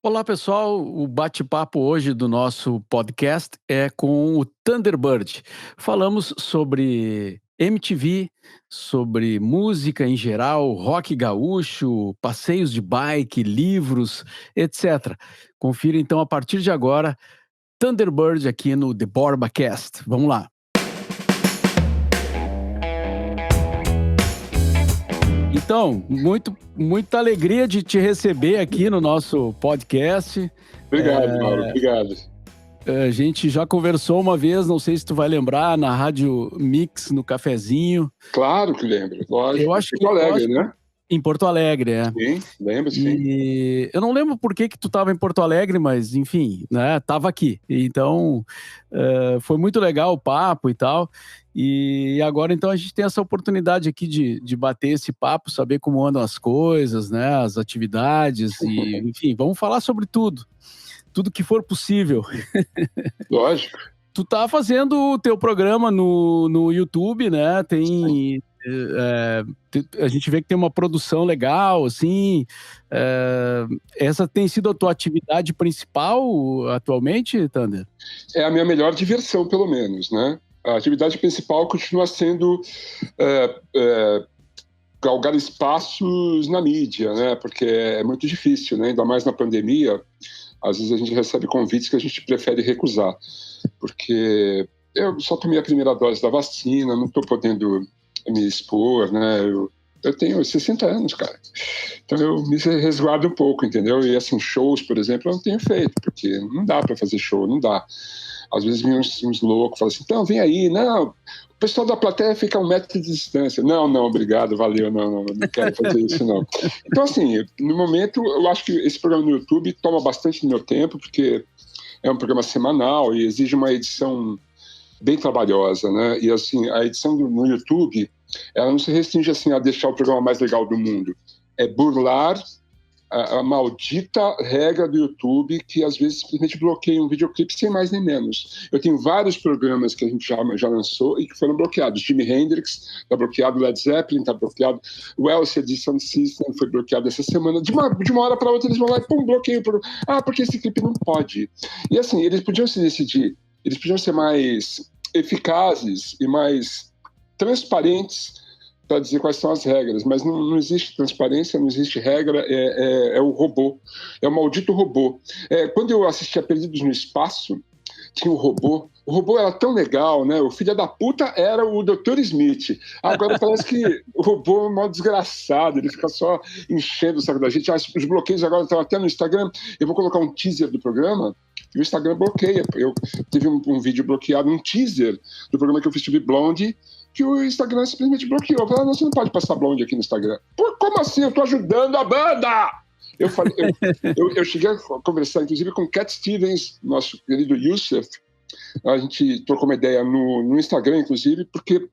Olá, pessoal. O bate-papo hoje do nosso podcast é com o Thunderbird. Falamos sobre MTV, sobre música em geral, rock gaúcho, passeios de bike, livros, etc. Confira então a partir de agora Thunderbird aqui no The BorbaCast. Vamos lá. Então, muita alegria de te receber aqui no nosso podcast. Obrigado, Mauro. Obrigado. A gente já conversou uma vez, não sei se tu vai lembrar, na Rádio Mix, no Cafezinho. Claro que lembro, lógico. Eu acho Porto Alegre, né? Em Porto Alegre, é. Sim, lembro, sim. E eu não lembro por que tu estava em Porto Alegre, mas enfim, né, tava aqui. Então, foi muito legal o papo e tal. E agora, então, a gente tem essa oportunidade aqui de bater esse papo, saber como andam as coisas, né, as atividades e, enfim, vamos falar sobre tudo que for possível. Lógico. Tu tá fazendo o teu programa no YouTube, né? Tem... a gente vê que tem uma produção legal, assim. Essa tem sido a tua atividade principal atualmente, Thunder? É a minha melhor diversão, pelo menos, né? A atividade principal continua sendo galgar espaços na mídia, né? Porque é muito difícil, né? Ainda mais na pandemia. Às vezes a gente recebe convites que a gente prefere recusar, porque eu só tomei a primeira dose da vacina, não estou podendo me expor, né? Eu tenho 60 anos, cara. Então eu me resguardo um pouco, entendeu? E assim, shows, por exemplo, eu não tenho feito, porque não dá para fazer show, não dá. Às vezes vem uns loucos, falam assim, então vem aí, não, o pessoal da plateia fica a 1 metro de distância. Não, obrigado, valeu, não quero fazer isso, não. Então, assim, no momento, eu acho que esse programa no YouTube toma bastante do meu tempo, porque é um programa semanal e exige uma edição bem trabalhosa, né? E, assim, a edição no YouTube, ela não se restringe, assim, a deixar o programa mais legal do mundo. É burlar a maldita regra do YouTube que às vezes simplesmente bloqueia um videoclipe sem mais nem menos. Eu tenho vários programas que a gente já lançou e que foram bloqueados. Jimi Hendrix está bloqueado, Led Zeppelin está bloqueado, o LCD Sound System foi bloqueado essa semana. De uma hora para outra eles vão lá e pum, bloqueiam. Porque esse clipe não pode. E assim, eles podiam se decidir, eles podiam ser mais eficazes e mais transparentes para dizer quais são as regras, mas não existe transparência, não existe regra, é o robô, é o maldito robô. Quando eu assisti a Perdidos no Espaço, tinha o robô era tão legal, né? O filho da puta era o Dr. Smith. Agora parece que o robô é um mal desgraçado, ele fica só enchendo o saco da gente. Os bloqueios agora estão até no Instagram. Eu vou colocar um teaser do programa e o Instagram bloqueia. Eu tive um vídeo bloqueado, um teaser do programa que eu fiz sobre Blonde, que o Instagram simplesmente bloqueou. Eu falei, você não pode passar Blonde aqui no Instagram. Como assim? Eu tô ajudando a banda! Eu cheguei a conversar, inclusive, com Cat Stevens, nosso querido Youssef. A gente trocou uma ideia no Instagram, inclusive, porque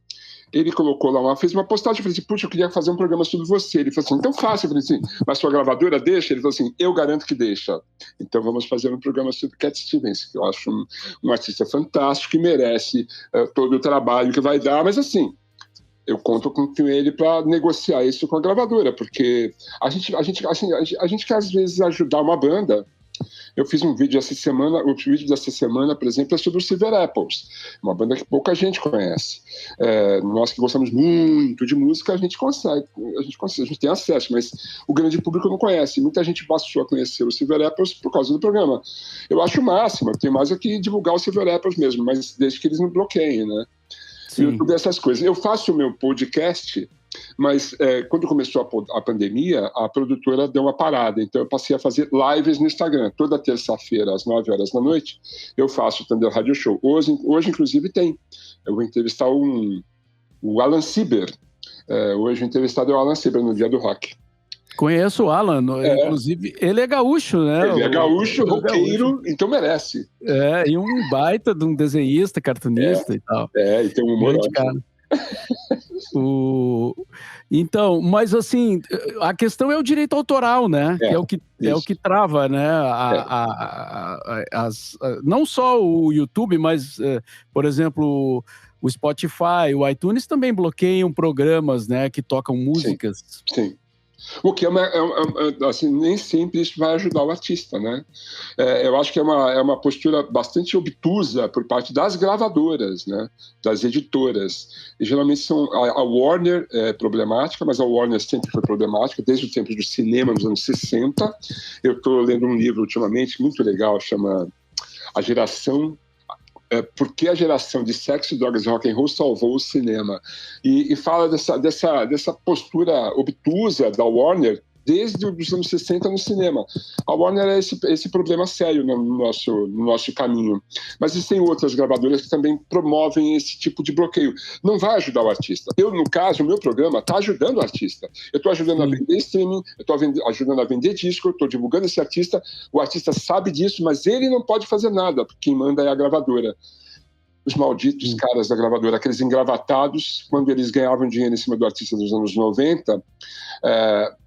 ele colocou lá, fez uma postagem, eu falei assim, puxa, eu queria fazer um programa sobre você. Ele falou assim, então faça. Eu falei assim, mas sua gravadora deixa? Ele falou assim, eu garanto que deixa. Então vamos fazer um programa sobre Cat Stevens, que eu acho um artista fantástico, que merece todo o trabalho que vai dar, mas assim, eu conto com ele para negociar isso com a gravadora, porque a gente quer às vezes ajudar uma banda. Eu fiz um vídeo essa semana, o vídeo dessa semana, por exemplo, é sobre o Silver Apples, uma banda que pouca gente conhece. Nós que gostamos muito de música, a gente tem acesso, mas o grande público não conhece. Muita gente passou a conhecer o Silver Apples por causa do programa. Eu acho o máximo, eu tenho mais aqui divulgar o Silver Apples mesmo, mas desde que eles não bloqueiem, né? YouTube, essas coisas. Eu faço o meu podcast, mas quando começou a pandemia, a produtora deu uma parada, então eu passei a fazer lives no Instagram. Toda terça-feira, às 9 horas da noite, eu faço o Thunder Radio Show. Hoje inclusive, tem. Eu vou entrevistar o Alan Sieber. Hoje o entrevistado é o Alan Sieber, no Dia do Rock. Conheço o Alan, inclusive, ele é gaúcho, né? Ele é gaúcho, roqueiro, então merece. E um baita de um desenhista, cartunista e tal. E tem um humor ótimo. Então, mas assim, a questão é o direito autoral, né? Que é o que trava, né? Não só o YouTube, mas, por exemplo, o Spotify, o iTunes também bloqueiam programas, né? Que tocam músicas. Sim. O que assim, nem sempre isso vai ajudar o artista, né? Eu acho que é uma postura bastante obtusa por parte das gravadoras, né? Das editoras. E, geralmente a Warner é problemática, mas a Warner sempre foi problemática, desde o tempo do cinema, nos anos 60. Eu estou lendo um livro ultimamente muito legal, chama A Geração... Por que a geração de sexo, drogas e rock and roll salvou o cinema, e fala dessa postura obtusa da Warner desde os anos 60 no cinema. A Warner é esse problema sério no nosso caminho. Mas existem outras gravadoras que também promovem esse tipo de bloqueio. Não vai ajudar o artista. No caso, o meu programa está ajudando o artista. Eu estou ajudando a vender streaming, eu estou ajudando a vender disco, eu estou divulgando esse artista. O artista sabe disso, mas ele não pode fazer nada, porque quem manda é a gravadora. Os malditos caras da gravadora, aqueles engravatados, quando eles ganhavam dinheiro em cima do artista dos anos 90,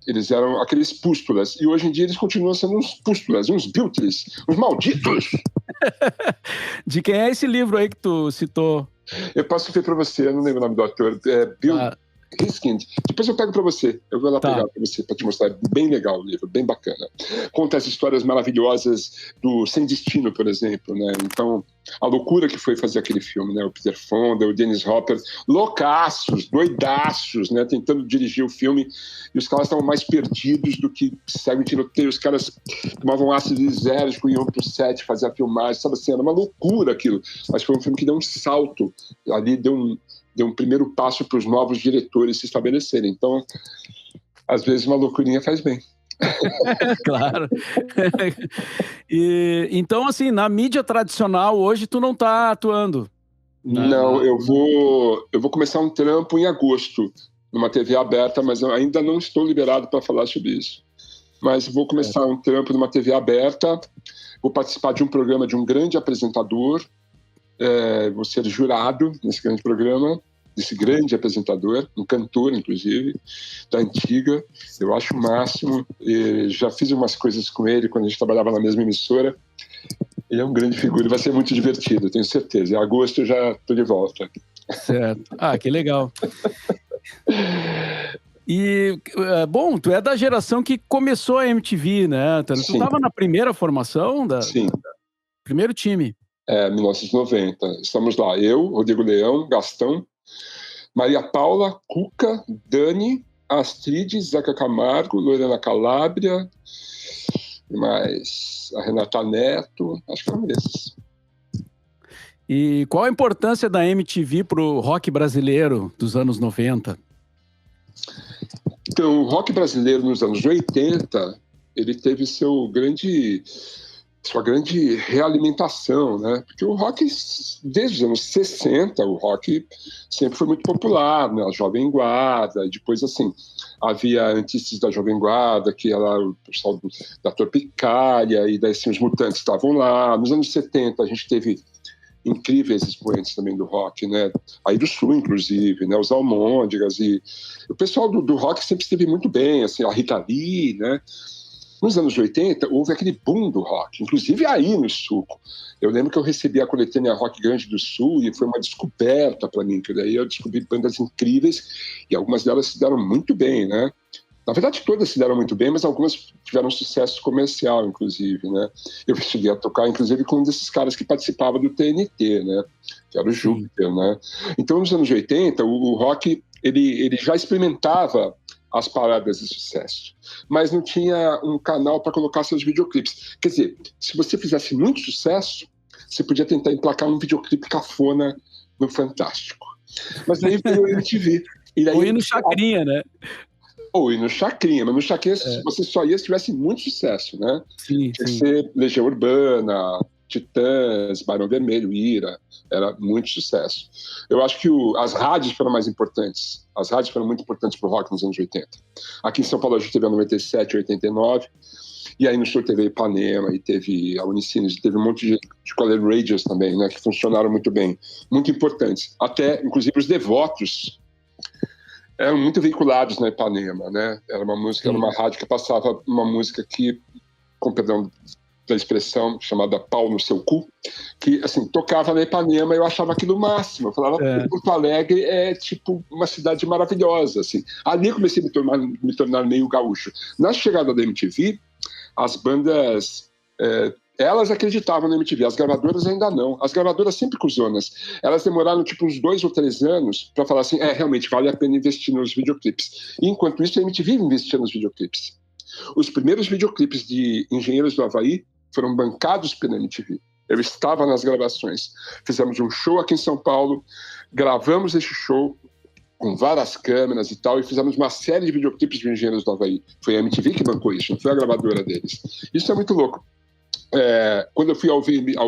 eles eram aqueles pústulas. E hoje em dia eles continuam sendo uns pústulas, uns biltres, uns malditos. De quem é esse livro aí que tu citou? Eu posso ver para você, eu não lembro o nome do autor. Bill Hiskind. Depois eu pego para você. Eu vou lá pegar para você, para te mostrar. É bem legal o livro, bem bacana. Conta as histórias maravilhosas do Sem Destino, por exemplo, né? Então, a loucura que foi fazer aquele filme, né? O Peter Fonda, o Dennis Hopper, loucaços, doidaços, né? Tentando dirigir o filme, e os caras estavam mais perdidos do que segue um tiroteio. Os caras tomavam ácido lisérgico e iam pro set fazer a filmagem, sabe assim? Era uma loucura aquilo. Mas foi um filme que deu um salto ali, deu um primeiro passo para os novos diretores se estabelecerem. Então, às vezes, uma loucurinha faz bem. Claro. Então, assim, na mídia tradicional, hoje tu não está atuando? Não, eu vou começar um trampo em agosto, numa TV aberta, mas eu ainda não estou liberado para falar sobre isso. Mas vou começar um trampo numa TV aberta, vou participar de um programa de um grande apresentador, vou ser jurado nesse grande programa, desse grande apresentador, um cantor, inclusive, da antiga. Eu acho o máximo. Já fiz umas coisas com ele quando a gente trabalhava na mesma emissora. Ele é um grande figura e vai ser muito divertido, tenho certeza. Em agosto eu já estou de volta. Certo. Que legal. E, bom, tu é da geração que começou a MTV, né? Tu estava na primeira formação? Sim. Primeiro time. 1990. Estamos lá, eu, Rodrigo Leão, Gastão, Maria Paula, Cuca, Dani, Astrid, Zeca Camargo, Lorena Calabria, mais a Renata Neto, acho que eram esses. E qual a importância da MTV para o rock brasileiro dos anos 90? Então, o rock brasileiro nos anos 80, ele teve sua grande realimentação, né? Porque o rock, desde os anos 60, o rock sempre foi muito popular, né? A Jovem Guarda, depois, assim, havia antes da Jovem Guarda, que era o pessoal da Tropicália, e daí, assim, os Mutantes estavam lá. Nos anos 70, a gente teve incríveis expoentes também do rock, né? Aí do Sul, inclusive, né? Os Almôndegas, e o pessoal do rock sempre esteve muito bem, assim, a Rita Lee, né? Nos anos 80, houve aquele boom do rock, inclusive aí no Sul. Eu lembro que eu recebi a coletânea Rock Grande do Sul e foi uma descoberta para mim, que daí eu descobri bandas incríveis e algumas delas se deram muito bem, né? Na verdade, todas se deram muito bem, mas algumas tiveram sucesso comercial, inclusive, né? Eu cheguei a tocar, inclusive, com um desses caras que participava do TNT, né? Que era o Júpiter, né? Então, nos anos 80, o rock, ele já experimentava as paradas de sucesso, mas não tinha um canal para colocar seus videoclipes. Quer dizer, se você fizesse muito sucesso, você podia tentar emplacar um videoclipe cafona no Fantástico. Mas daí veio o MTV. Ou ir no Chacrinha, né? Ou ir no Chacrinha, mas no Chacrinha você só ia se tivesse muito sucesso, né? Tinha que ser Legião Urbana, Titãs, Barão Vermelho, Ira, era muito sucesso. Eu acho que as rádios foram mais importantes. As rádios foram muito importantes para o rock nos anos 80. Aqui em São Paulo a gente teve a 97, 89, e aí no Sul teve a Ipanema, e teve a Unicinos, e teve um monte de college radios também, né, que funcionaram muito bem, muito importantes. Até, inclusive, os devotos eram muito veiculados na Ipanema, né? Era uma música, era uma rádio que passava uma música que, com perdão da expressão chamada pau no seu cu, que, assim, tocava na Ipanema e eu achava aquilo o máximo. Eu falava, Porto Alegre é, tipo, uma cidade maravilhosa, assim. Ali eu comecei a me tornar meio gaúcho. Na chegada da MTV, as bandas... elas acreditavam na MTV, as gravadoras ainda não. As gravadoras sempre cuzonas. Elas demoraram tipo uns 2 ou 3 anos para falar assim, realmente vale a pena investir nos videoclipes. E, enquanto isso, a MTV investia nos videoclipes. Os primeiros videoclipes de Engenheiros do Havaí foram bancados pela MTV. Eu estava nas gravações. Fizemos um show aqui em São Paulo, gravamos esse show com várias câmeras e tal, e fizemos uma série de videoclipes de Engenheiros do Havaí. Foi a MTV que bancou isso, não foi a gravadora deles. Isso é muito louco. Quando eu fui ao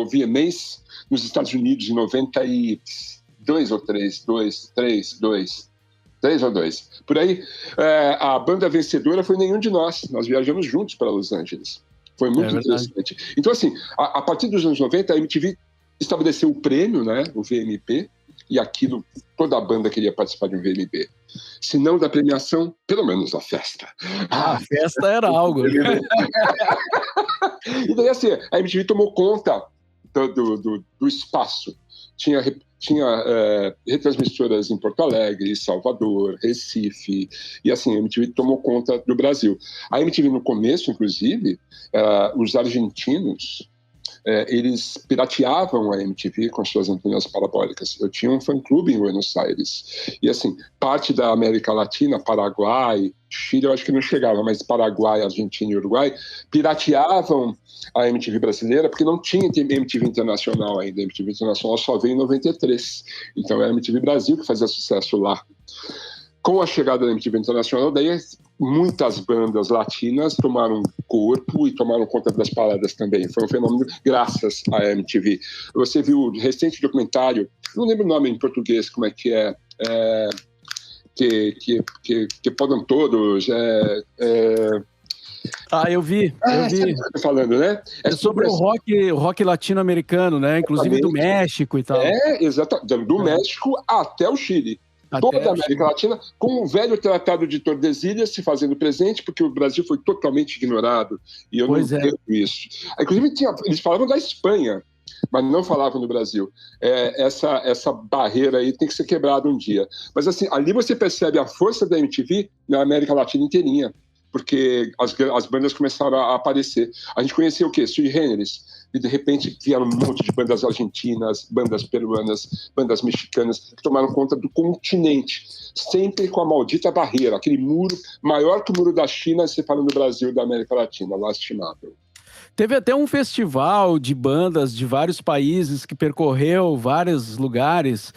VMAs nos Estados Unidos em 92 ou 3 ou 2 por aí, a banda vencedora foi Nenhum de Nós viajamos juntos para Los Angeles, foi muito interessante. Então, assim, a partir dos anos 90 a MTV estabeleceu o prêmio, né, o VMP, e aquilo, toda a banda queria participar de um VMB. Se não da premiação, pelo menos da festa. A festa era algo. E daí, assim, a MTV tomou conta do espaço. Tinha retransmissoras em Porto Alegre, Salvador, Recife, e assim, a MTV tomou conta do Brasil. A MTV, no começo, inclusive, os argentinos, eles pirateavam a MTV com suas antenas parabólicas. Eu tinha um fã-clube em Buenos Aires. E, assim, parte da América Latina, Paraguai, Chile, eu acho que não chegava, mas Paraguai, Argentina e Uruguai, pirateavam a MTV brasileira porque não tinha MTV Internacional ainda. A MTV Internacional só veio em 93. Então, era a MTV Brasil que fazia sucesso lá. Com a chegada da MTV Internacional, daí muitas bandas latinas tomaram corpo e tomaram conta das paradas também. Foi um fenômeno graças à MTV. Você viu o recente documentário, não lembro o nome em português, como é que é, que podem todos... eu vi. Sabe o que eu tô falando, né? É sobre o rock latino-americano, né? Inclusive do México e tal. Exatamente. Do México até o Chile. Toda a América Latina, com o velho Tratado de Tordesilhas se fazendo presente, porque o Brasil foi totalmente ignorado. E eu não entendo isso. Inclusive, eles falavam da Espanha, mas não falavam do Brasil. Essa barreira aí tem que ser quebrada um dia. Mas, assim, ali você percebe a força da MTV na América Latina inteirinha, porque as bandas começaram a aparecer. A gente conhecia o quê? Sui Generis. E, de repente, vieram um monte de bandas argentinas, bandas peruanas, bandas mexicanas, que tomaram conta do continente, sempre com a maldita barreira, aquele muro maior que o muro da China, separando o Brasil da América Latina, lastimável. Teve até um festival de bandas de vários países que percorreu vários lugares,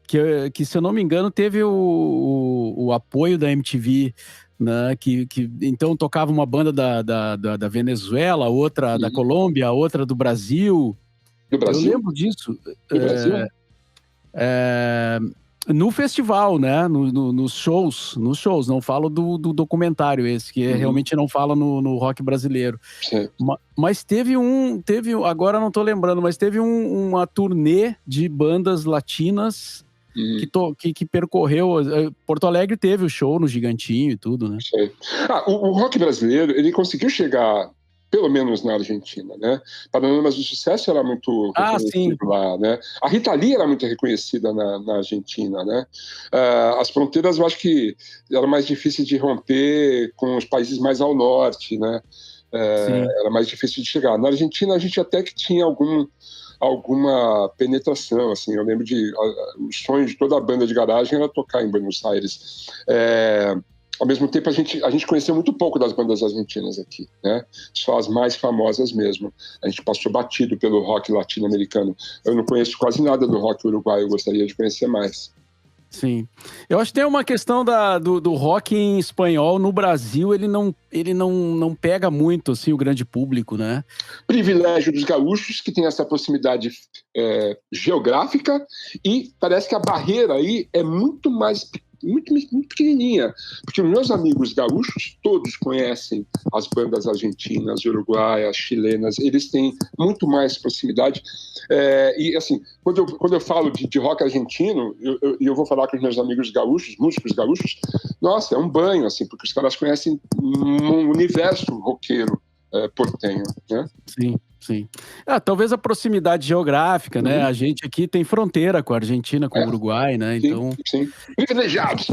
que se eu não me engano, teve o apoio da MTV, né, que então tocava uma banda da Venezuela, outra da Colômbia, outra do Brasil. Do Brasil? Eu lembro disso. Do Brasil? No festival, né? Nos shows, não falo do documentário esse, que realmente não fala no rock brasileiro. Mas teve agora não tô lembrando, mas teve uma turnê de bandas latinas que percorreu. Porto Alegre teve o show no Gigantinho e tudo, né? O rock brasileiro, ele conseguiu chegar, pelo menos na Argentina, né? Paralamas do Sucesso era muito reconhecido lá, né? A Rita Lee era muito reconhecida na Argentina, né? As fronteiras, eu acho que era mais difícil de romper com os países mais ao norte, né? Era mais difícil de chegar. Na Argentina, a gente até que tinha alguma penetração, assim. Eu lembro o sonho de toda a banda de garagem era tocar em Buenos Aires. Ao mesmo tempo, a gente conheceu muito pouco das bandas argentinas aqui, né? Só as mais famosas mesmo. A gente passou batido pelo rock latino-americano. Eu não conheço quase nada do rock uruguaio, eu gostaria de conhecer mais. Sim. Eu acho que tem uma questão do rock em espanhol no Brasil, ele não pega muito, assim, o grande público, né? Privilégio dos gaúchos, que tem essa proximidade geográfica, e parece que a barreira aí é muito pequenininha, porque os meus amigos gaúchos todos conhecem as bandas argentinas, uruguaias, chilenas, eles têm muito mais proximidade, e assim, quando eu falo de rock argentino, eu vou falar com os meus amigos gaúchos, músicos gaúchos, nossa, é um banho, assim, porque os caras conhecem um universo roqueiro portenho, né? Sim. Sim. Talvez a proximidade geográfica, né? A gente aqui tem fronteira com a Argentina, com o Uruguai, né? Sim, então... sim. Privilegiados!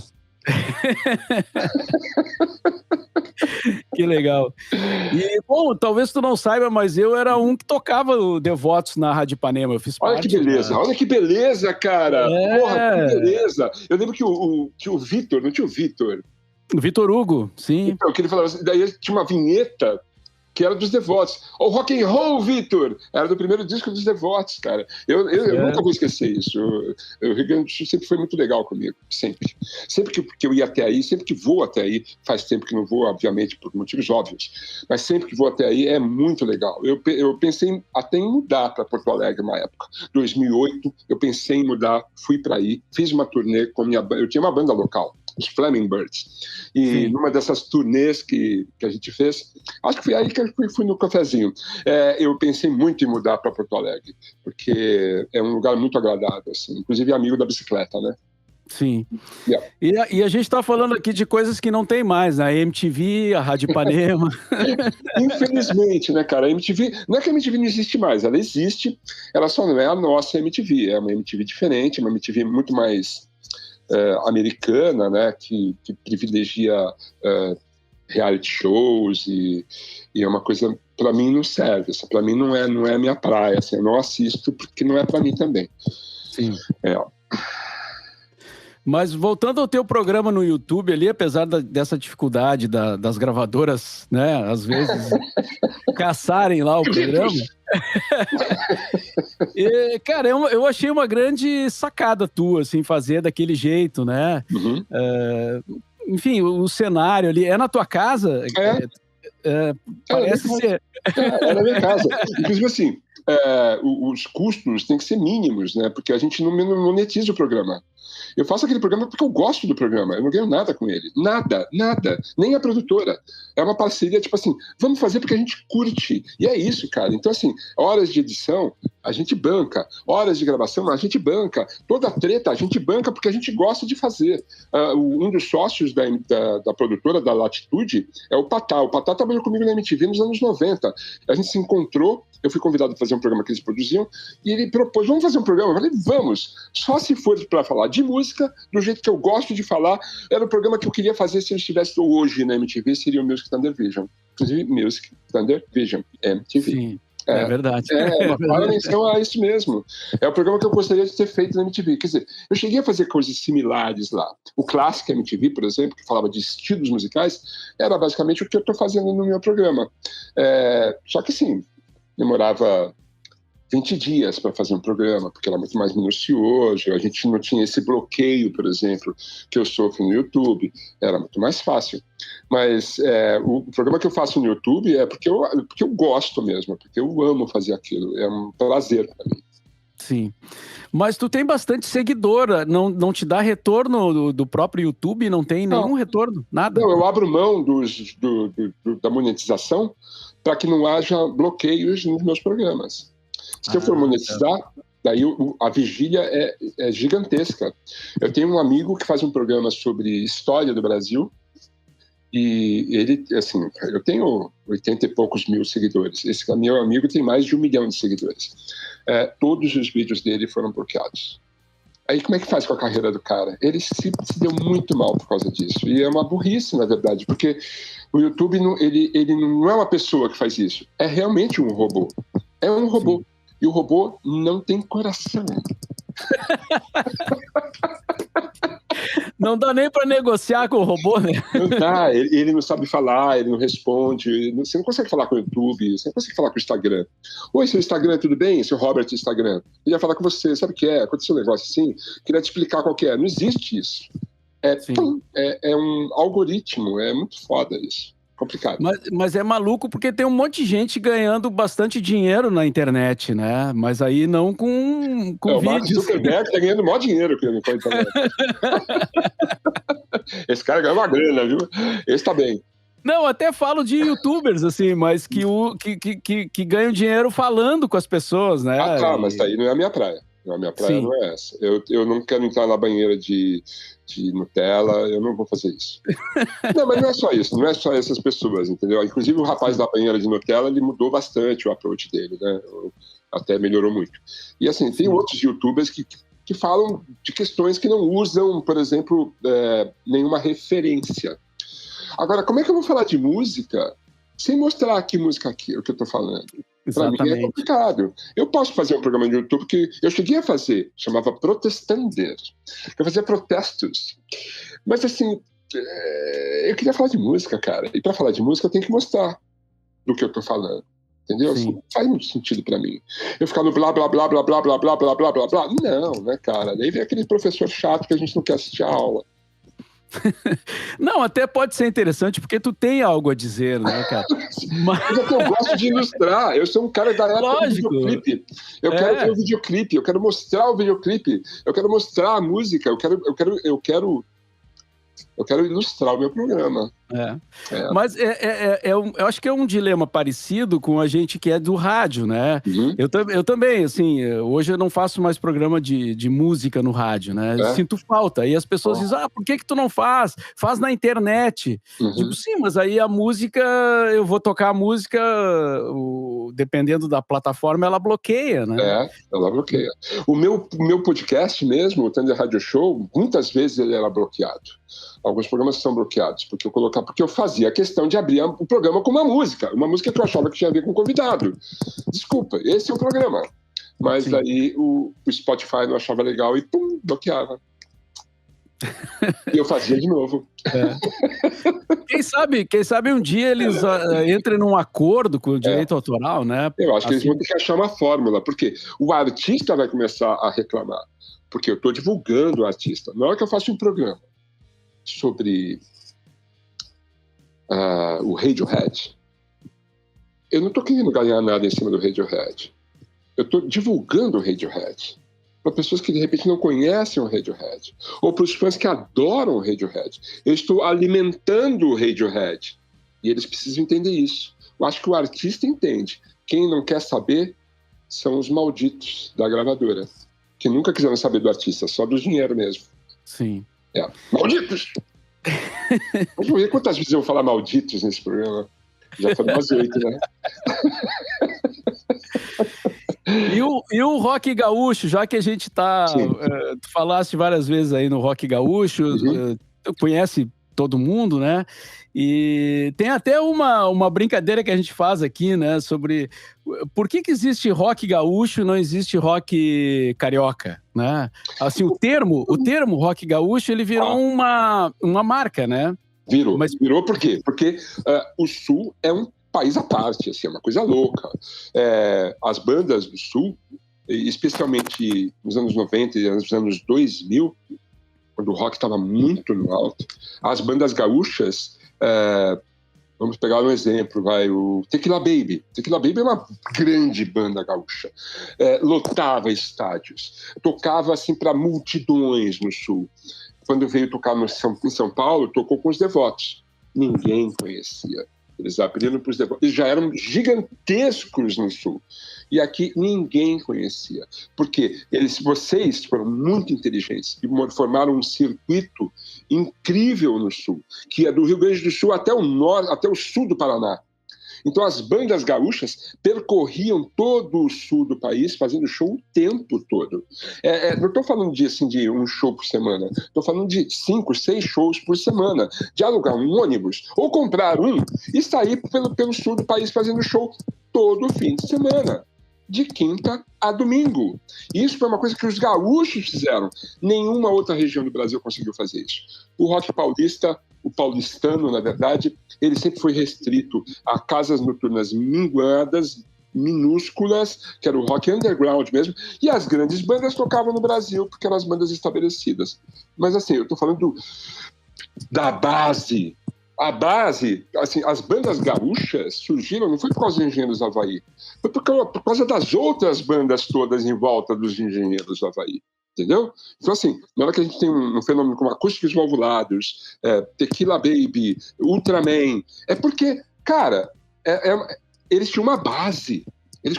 Que legal. E, bom, talvez tu não saiba, mas eu era um que tocava o Devotos na Rádio Ipanema. Eu fiz Olha parte. Que beleza, olha que beleza, cara! Porra, que beleza! Eu lembro que o Vitor, não tinha o Vitor? O Vitor Hugo, sim. Então, que ele falava assim, daí tinha uma vinheta que era dos Devotos. O rock and roll, Vitor! Era do primeiro disco dos Devotos, cara. Eu nunca vou esquecer isso. O Rio Grande do Sul sempre foi muito legal comigo, sempre. Sempre que eu ia até aí, sempre que vou até aí, faz tempo que não vou, obviamente, por motivos óbvios, mas sempre que vou até aí é muito legal. Eu pensei até em mudar para Porto Alegre uma época. 2008, eu pensei em mudar, fui para aí, fiz uma turnê com a minha banda. Eu tinha uma banda local, os Flaming Birds. E numa dessas turnês que a gente fez, acho que foi aí que eu fui no cafezinho, eu pensei muito em mudar para Porto Alegre, porque é um lugar muito agradável, assim, inclusive amigo da bicicleta, né? Sim. Yeah. E a gente está falando aqui de coisas que não tem mais, né? A MTV, a Rádio Ipanema. Infelizmente, né, cara? A MTV, não é que a MTV não existe mais, ela existe, ela só não é a nossa MTV, é uma MTV diferente, uma MTV muito mais americana, né, que privilegia reality shows e é uma coisa, para mim não serve, para mim não é minha praia, assim, eu não assisto porque não é para mim também. Sim. Mas voltando ao teu programa no YouTube ali, apesar dessa dificuldade das gravadoras, né, às vezes caçarem lá o programa, cara, eu achei uma grande sacada tua, assim, fazer daquele jeito, né? Enfim, o cenário ali, é na tua casa? Parece ser. É na minha casa. Inclusive, assim, os custos têm que ser mínimos, né? Porque a gente não monetiza o programa. Eu faço aquele programa porque eu gosto do programa, eu não ganho nada com ele. Nada, nem a produtora. É uma parceria, tipo assim, vamos fazer porque a gente curte. E é isso, cara. Então, assim, horas de edição, a gente banca. Horas de gravação, a gente banca. Toda treta, a gente banca porque a gente gosta de fazer. Um dos sócios da produtora, da Latitude, é o Patá. O Patá trabalhou comigo na MTV nos anos 90. A gente se encontrou, eu fui convidado a fazer um programa que eles produziam, e ele propôs, vamos fazer um programa? Eu falei, vamos. Só se for para falar de música, do jeito que eu gosto de falar. Era o programa que eu queria fazer se eu estivesse hoje na MTV, seria o Music Thunder Vision. Inclusive, Music Thunder Vision, MTV. Sim. É verdade. Uma menção a isso mesmo. É o programa que eu gostaria de ter feito na MTV. Quer dizer, eu cheguei a fazer coisas similares lá. O Classic MTV, por exemplo, que falava de estilos musicais, era basicamente o que eu estou fazendo no meu programa. Só que, sim, demorava 20 dias para fazer um programa, porque era muito mais minucioso, a gente não tinha esse bloqueio, por exemplo, que eu sofro no YouTube, era muito mais fácil. Mas o programa que eu faço no YouTube é porque eu gosto mesmo, porque eu amo fazer aquilo, é um prazer para mim. Sim. Mas tu tem bastante seguidora, não te dá retorno do próprio YouTube? Não tem nenhum retorno? Nada? Não, eu abro mão da monetização para que não haja bloqueios nos meus programas. Se eu for monetizar, daí a vigília é gigantesca. Eu tenho um amigo que faz um programa sobre história do Brasil e ele, assim, eu tenho 80 e poucos mil seguidores. Esse meu amigo tem mais de 1 milhão de seguidores. Todos os vídeos dele foram bloqueados. Aí como é que faz com a carreira do cara? Ele se deu muito mal por causa disso. E é uma burrice, na verdade, porque o YouTube ele não é uma pessoa que faz isso. É realmente um robô. É um robô. Sim. E o robô não tem coração. Não dá nem para negociar com o robô, né? Não dá, ele não sabe falar, ele não responde. Você não consegue falar com o YouTube, você não consegue falar com o Instagram. Oi, seu Instagram, tudo bem? Seu Robert Instagram. Eu ia falar com você, sabe o que é? Aconteceu um negócio assim, queria te explicar qual que é. Não existe isso. É um algoritmo, é muito foda isso. Complicado. Mas é maluco porque tem um monte de gente ganhando bastante dinheiro na internet, né? Mas aí não com vídeos. O Mark Zuckerberg está ganhando maior dinheiro com a internet. Esse cara ganha uma grana, viu? Esse tá bem. Não, até falo de youtubers, assim, mas que ganham dinheiro falando com as pessoas, né? Mas daí não é a minha praia. A minha praia Sim. não é essa. Eu não quero entrar na banheira de Nutella, eu não vou fazer isso. Não, mas não é só isso, não é só essas pessoas, entendeu? Inclusive o rapaz Sim. da banheira de Nutella, ele mudou bastante o approach dele, né? Até melhorou muito. E assim, tem Sim. outros youtubers que falam de questões que não usam, por exemplo, nenhuma referência. Agora, como é que eu vou falar de música sem mostrar que música aqui, o que eu tô falando? Para mim é Exatamente. complicado. Eu posso fazer um programa de YouTube que eu cheguei a fazer, chamava Protestander. Eu fazia protestos. Mas assim, eu queria falar de música, cara. E para falar de música eu tenho que mostrar do que eu tô falando. Entendeu? Assim, Sim. não faz muito sentido para mim. Eu ficar no blá, blá, blá, blá, blá, blá, blá, blá, blá, blá, blá. Não, né, cara? Daí vem aquele professor chato que a gente não quer assistir a aula. Não, até pode ser interessante, porque tu tem algo a dizer, né, cara? Mas é que eu gosto de ilustrar. Eu sou um cara da época Lógico. do videoclipe. Eu quero ver o videoclipe, eu quero mostrar o videoclipe, eu quero mostrar a música, eu quero ilustrar o meu programa. Mas eu acho que é um dilema parecido com a gente que é do rádio, né? Uhum. Eu também, assim, hoje eu não faço mais programa de música no rádio, né? Eu sinto falta. E as pessoas dizem, por que tu não faz? Faz na internet. Uhum. Digo, sim, mas aí a música, eu vou tocar a música, dependendo da plataforma, ela bloqueia, né? Ela bloqueia. O meu podcast mesmo, o Thunder Radio Show, muitas vezes ele era bloqueado. Alguns programas são bloqueados, porque eu fazia questão de abrir o programa com uma música que eu achava que tinha a ver com o convidado. Desculpa, esse é o programa. Mas Sim. aí o Spotify não achava legal e pum, bloqueava. E eu fazia de novo. Quem sabe um dia eles entrem num acordo com o direito autoral, né? Eu acho que eles Assim, vão ter que achar uma fórmula, porque o artista vai começar a reclamar, porque eu estou divulgando o artista. Na hora que eu faço um programa sobre o Radiohead, eu não estou querendo ganhar nada em cima do Radiohead. Eu estou divulgando o Radiohead para pessoas que de repente não conhecem o Radiohead, ou para os fãs que adoram o Radiohead. Eu estou alimentando o Radiohead e eles precisam entender isso. Eu acho que o artista entende. Quem não quer saber são os malditos da gravadora, que nunca quiseram saber do artista, só do dinheiro mesmo. sim. Malditos! Vamos ver quantas vezes eu vou falar malditos nesse programa. Já foram umas 8, né? E o rock gaúcho, já que a gente tá... tu falaste várias vezes aí no rock gaúcho, tu conhece todo mundo, né? E tem até uma brincadeira que a gente faz aqui, né? Sobre por que existe rock gaúcho e não existe rock carioca, né? Assim, o termo rock gaúcho, ele virou uma marca, né? Virou por quê? Porque o Sul é um país à parte, assim, é uma coisa louca. As bandas do Sul, especialmente nos anos 90 e nos anos 2000, quando o rock estava muito no alto, as bandas gaúchas, vamos pegar um exemplo, o Tequila Baby. Tequila Baby é uma grande banda gaúcha. Lotava estádios, tocava assim para multidões no Sul. Quando veio tocar em São Paulo, tocou com os Devotos. Ninguém conhecia. Eles abriram para os Devotos. Eles já eram gigantescos no Sul. E aqui ninguém conhecia. Porque vocês foram muito inteligentes e formaram um circuito incrível no Sul, que é do Rio Grande do Sul até o sul do Paraná. Então as bandas gaúchas percorriam todo o sul do país fazendo show o tempo todo. Não estou falando de um show por semana, estou falando de 5, 6 shows por semana, de alugar um ônibus ou comprar um e sair pelo sul do país fazendo show todo fim de semana, de quinta a domingo. Isso foi uma coisa que os gaúchos fizeram. Nenhuma outra região do Brasil conseguiu fazer isso. O rock paulista, o paulistano, na verdade, ele sempre foi restrito a casas noturnas minguadas, minúsculas, que era o rock underground mesmo, e as grandes bandas tocavam no Brasil, porque eram as bandas estabelecidas. Mas assim, eu estou falando da base. A base, assim, as bandas gaúchas surgiram, não foi por causa dos Engenheiros do Havaí, foi por causa das outras bandas todas em volta dos Engenheiros do Havaí. Entendeu? Então, assim, na hora que a gente tem um fenômeno como Acústicos Valvulados, Tequila Baby, Ultraman, é porque, cara, eles tinham uma base. Eles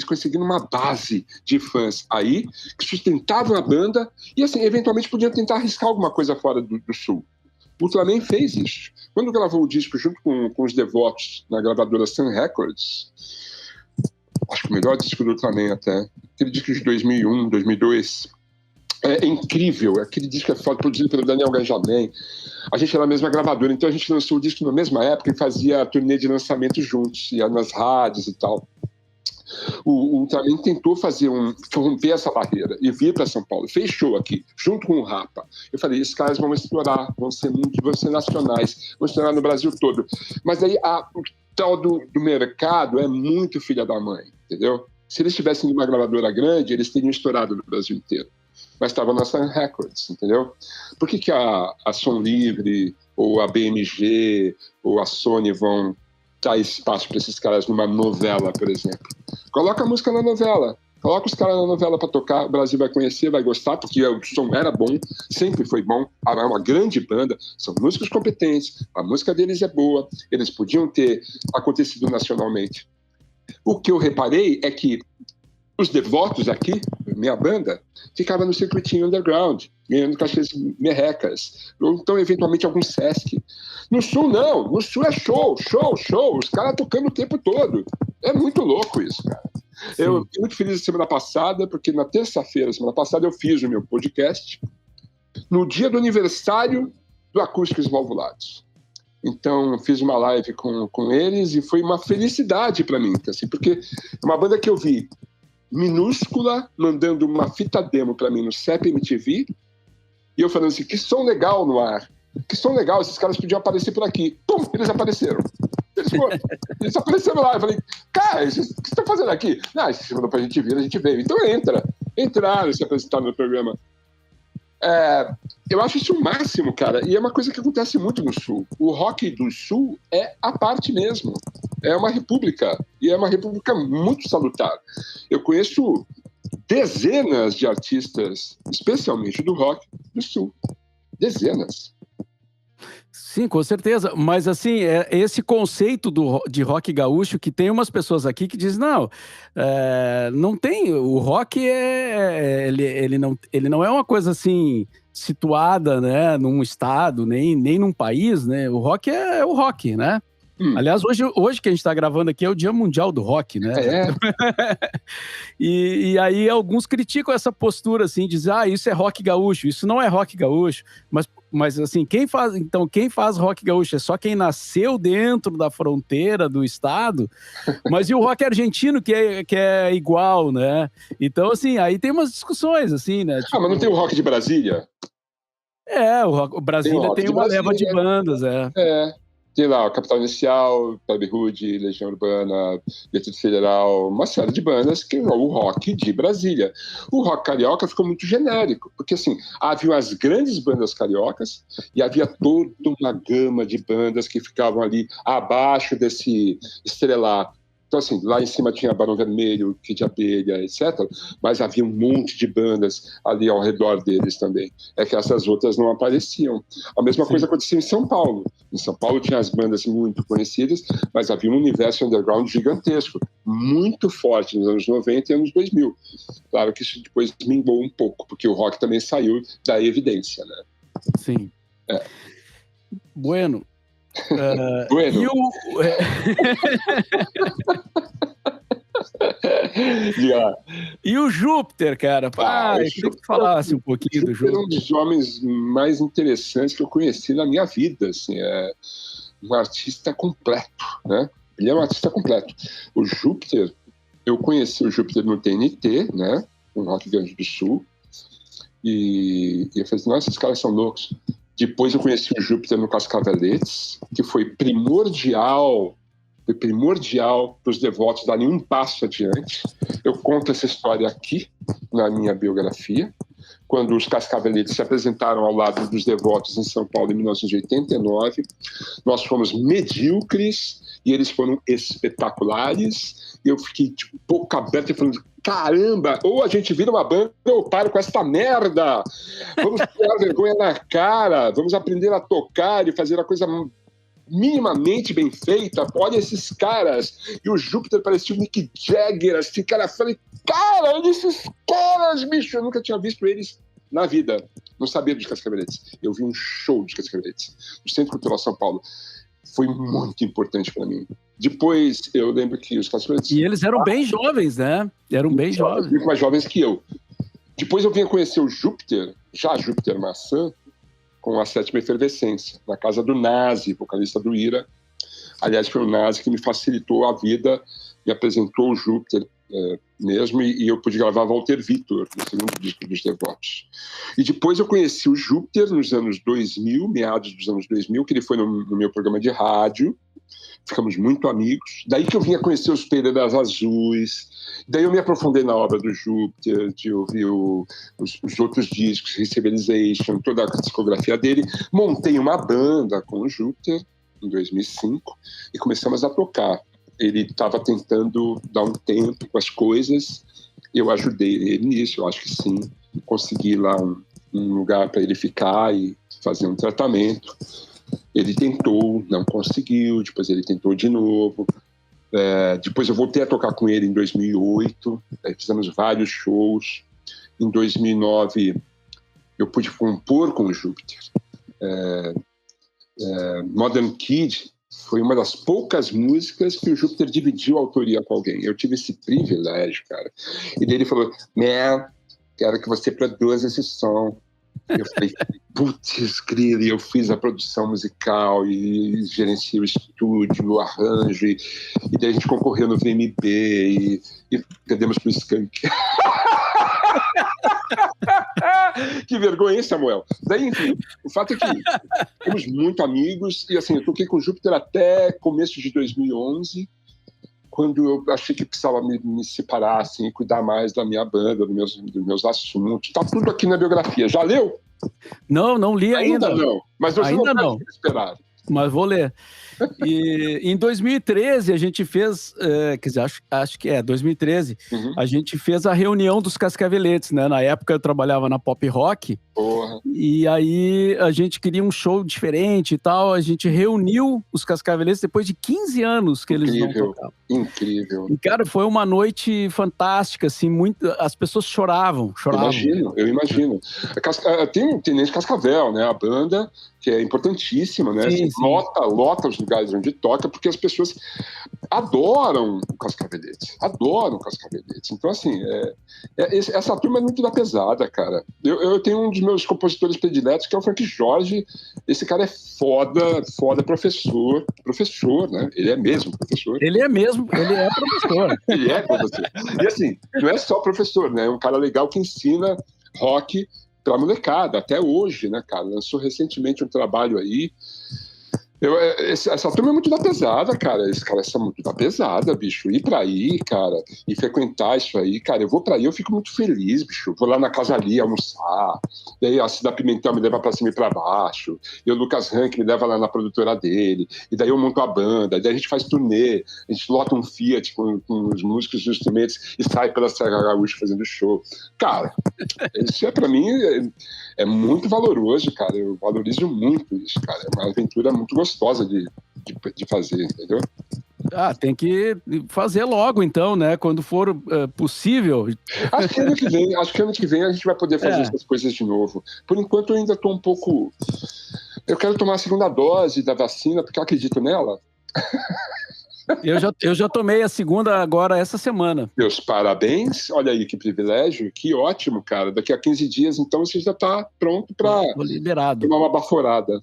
conseguiram uma base de fãs aí, que sustentavam a banda, e assim, eventualmente podiam tentar arriscar alguma coisa fora do Sul. O Ultraman fez isso. Quando gravou o disco junto com os Devotos na gravadora Sun Records, acho que o melhor disco do Ultraman até, aquele disco de 2001, 2002, é incrível, aquele disco é foda, produzido pelo Daniel Ganjamin. A gente era a mesma gravadora, então a gente lançou o disco na mesma época e fazia a turnê de lançamento juntos, ia nas rádios e tal. O Ultraman tentou romper essa barreira e vir para São Paulo, fez show aqui, junto com o Rapa. Eu falei, esses caras vão explorar, vão ser nacionais, vão estourar no Brasil todo. Mas aí o tal do mercado é muito filha da mãe, entendeu? Se eles tivessem uma gravadora grande, eles teriam estourado no Brasil inteiro. Mas estava na Sun Records, entendeu? Por que a Som Livre, ou a BMG, ou a Sony vão dar espaço para esses caras numa novela, por exemplo? Coloca a música na novela, coloca os caras na novela para tocar, o Brasil vai conhecer, vai gostar, porque o som era bom, sempre foi bom, é uma grande banda, são músicos competentes, a música deles é boa, eles podiam ter acontecido nacionalmente. O que eu reparei é que os Devotos aqui, minha banda, ficava no circuitinho underground, ganhando cachês merrecas, ou então, eventualmente, algum Sesc. No Sul, não. No Sul é show. Os caras tocando o tempo todo. É muito louco isso, cara. Sim. Eu fiquei muito feliz semana passada, porque na terça-feira, semana passada, eu fiz o meu podcast no dia do aniversário do Acústicos Valvulados. Então, fiz uma live com eles e foi uma felicidade para mim, assim, porque é uma banda que eu vi minúscula, mandando uma fita demo para mim no CEP MTV, e eu falando assim, que som legal no ar, que som legal, esses caras podiam aparecer por aqui. Pum, eles apareceram. Eles apareceram lá. Eu falei, cara, o que vocês estão fazendo aqui? Ah, se mandou pra gente vir, a gente veio. Então entraram e se apresentaram no programa. Eu acho isso o máximo, cara, e é uma coisa que acontece muito no Sul. O rock do Sul é a parte mesmo. É uma república, e é uma república muito salutar. Eu conheço dezenas de artistas, especialmente do rock do Sul. Dezenas. Sim, com certeza, mas assim, esse conceito de rock gaúcho, que tem umas pessoas aqui que dizem, não tem, o rock ele não é uma coisa assim, situada, né, num estado, nem num país, né, o rock é o rock, né? Aliás, hoje que a gente está gravando aqui é o Dia Mundial do Rock, né? E aí alguns criticam essa postura, assim, dizem, isso é rock gaúcho, isso não é rock gaúcho, mas assim, quem faz rock gaúcho é só quem nasceu dentro da fronteira do estado, mas e o rock argentino que é igual, né? Então, assim, aí tem umas discussões, assim, né? Tipo, mas não tem o rock de Brasília? O Brasília tem uma leva de bandas, Tem lá o Capital Inicial, Plebe Rude, Legião Urbana, Distrito Federal, uma série de bandas que é o rock de Brasília. O rock carioca ficou muito genérico, porque assim, havia as grandes bandas cariocas e havia toda uma gama de bandas que ficavam ali abaixo desse estrelato. Então, assim, lá em cima tinha Barão Vermelho, Kid de Abelha, etc. Mas havia um monte de bandas ali ao redor deles também. É que essas outras não apareciam. A mesma coisa acontecia em São Paulo. Em São Paulo tinha as bandas muito conhecidas, mas havia um universo underground gigantesco, muito forte nos anos 90 e anos 2000. Claro que isso depois minguou um pouco, porque o rock também saiu da evidência, né? Sim. Bueno. Bueno. E o Júpiter, cara? Eu queria que tu falasse um pouquinho do Júpiter. É um dos homens mais interessantes que eu conheci na minha vida. Assim, é um artista completo, né? Ele é um artista completo. O Júpiter, eu conheci o Júpiter no TNT, né? No Rock Grande do Sul. E eu falei, nossa, esses caras são loucos. Depois eu conheci o Júpiter no Cascaveletes, que foi primordial para os Devotos darem um passo adiante. Eu conto essa história aqui na minha biografia, quando os Cascaveletes se apresentaram ao lado dos Devotos em São Paulo em 1989. Nós fomos medíocres e eles foram espetaculares. E eu fiquei de boca aberta falando, caramba, ou a gente vira uma banda ou eu paro com essa merda. Vamos tirar vergonha na cara, vamos aprender a tocar e fazer a coisa minimamente bem feita, olha esses caras. E o Júpiter parecia o Mick Jagger, assim, cara, eu falei, cara, olha esses caras, bicho, eu nunca tinha visto eles na vida. Não sabia dos Cascaveletes. Eu vi um show dos Cascaveletes no Centro Cultural São Paulo. Foi muito importante para mim. Depois, eu lembro que os Cascaveletes... E eles eram bem jovens, né? Eram bem jovens. Muito mais jovens que eu. Depois eu vinha conhecer o Júpiter, já Júpiter Maçã, com a Sétima Efervescência, na casa do Nazi, vocalista do Ira. Aliás, foi o Nazi que me facilitou a vida, me apresentou o Júpiter mesmo, e eu pude gravar Walter Vitor, no segundo disco dos Devotos. E depois eu conheci o Júpiter nos anos 2000, meados dos anos 2000, que ele foi no meu programa de rádio, ficamos muito amigos. Daí que eu vinha conhecer os Pereiras Azuis, daí eu me aprofundei na obra do Júpiter, de ouvir os outros discos, Civilization, toda a discografia dele. Montei uma banda com o Júpiter em 2005 e começamos a tocar. Ele estava tentando dar um tempo com as coisas, eu ajudei ele nisso, eu acho que sim. Consegui lá um lugar para ele ficar e fazer um tratamento. Ele tentou, não conseguiu, depois ele tentou de novo. Depois eu voltei a tocar com ele em 2008, fizemos vários shows. Em 2009 eu pude compor com o Júpiter. Modern Kid foi uma das poucas músicas que o Júpiter dividiu a autoria com alguém. Eu tive esse privilégio, cara. E daí ele falou, man, quero que você produza esse som. Eu falei, putz, grilo, e eu fiz a produção musical e gerenciei o estúdio, o arranjo, e daí a gente concorreu no VMB e perdemos pro Skank. Que vergonha, hein, Samuel? Daí, enfim, o fato é que fomos muito amigos, e assim, eu toquei com o Júpiter até começo de 2011, quando eu achei que precisava me separar, assim, cuidar mais da minha banda, dos meus assuntos. Tá tudo aqui na biografia. Já leu? Não li ainda. Ainda não. Mas você ainda não não. pode esperar. Mas vou ler. E em 2013 a gente fez, quer dizer, acho que 2013, a gente fez a reunião dos Cascaveletes, né? Na época eu trabalhava na Pop Rock. Porra. E aí a gente queria um show diferente e tal, a gente reuniu os Cascaveletes depois de 15 anos que eles não tocavam. Incrível. E, cara, foi uma noite fantástica, assim, as pessoas choravam. Eu imagino. Tem o Tenente Cascavel, né? A banda, que é importantíssima, né? Sim, sim. Lota os lugares onde toca, porque as pessoas adoram o Cascaveletes. Então, assim, essa turma é muito da pesada, cara. Eu tenho um dos meus compositores prediletos, que é o Frank Jorge. Esse cara é foda professor, né? Ele é mesmo professor. Ele é professor. Ele é professor. E assim, não é só professor, né? É um cara legal que ensina rock pra molecada, até hoje, né, cara? Lançou recentemente um trabalho aí. Essa turma é muito da pesada, cara. Esses caras são muito da pesada, bicho. Ir pra aí, cara, e frequentar isso aí, cara. Eu vou pra aí, eu fico muito feliz, bicho. Vou lá na Casa Ali almoçar. Daí a Cida Pimentel me leva pra cima e pra baixo. E o Lucas Rank me leva lá na produtora dele. E daí eu monto a banda. E daí a gente faz turnê. A gente lota um Fiat com os músicos e os instrumentos e sai pela Serra Gaúcha fazendo show. Cara, isso pra mim é muito valoroso, cara. Eu valorizo muito isso, cara. É uma aventura muito gostosa de fazer, entendeu? Tem que fazer logo, então, né? Quando for possível. Acho que ano que vem a gente vai poder fazer essas coisas de novo. Por enquanto eu ainda estou um pouco... Eu quero tomar a segunda dose da vacina, porque eu acredito nela. Eu já tomei a segunda agora essa semana. Meus parabéns. Olha aí que privilégio. Que ótimo, cara. Daqui a 15 dias, então, você já está pronto para tomar uma baforada.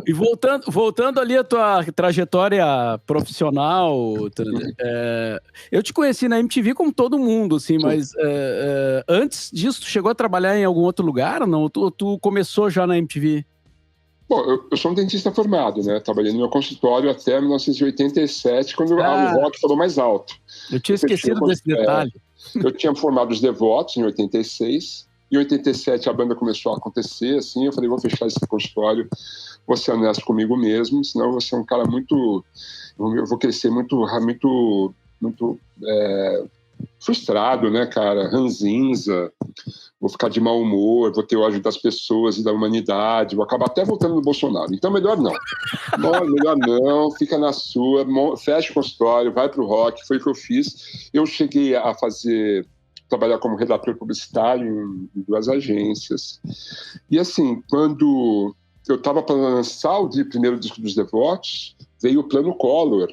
E voltando ali a tua trajetória profissional, eu te conheci na MTV como todo mundo, assim, mas antes disso, tu chegou a trabalhar em algum outro lugar ou não? Tu começou já na MTV? Bom, eu sou um dentista formado, né? Trabalhei no meu consultório até 1987, quando o rock falou mais alto. Eu tinha esquecido desse detalhe. Eu tinha formado os Devotos em 86. Em 87 a banda começou a acontecer, assim, eu falei, vou fechar esse consultório, vou ser honesto comigo mesmo, senão eu vou ser um cara muito... Eu vou crescer muito frustrado, né, cara? Ranzinza, vou ficar de mau humor, vou ter ódio das pessoas e da humanidade, vou acabar até votando no Bolsonaro. Então, melhor não. Melhor não, fica na sua, fecha o consultório, vai pro rock, foi o que eu fiz. Eu cheguei a trabalhar como redator publicitário em 2 agências. E assim, quando eu estava para lançar o primeiro disco dos Devotos, veio o Plano Collor,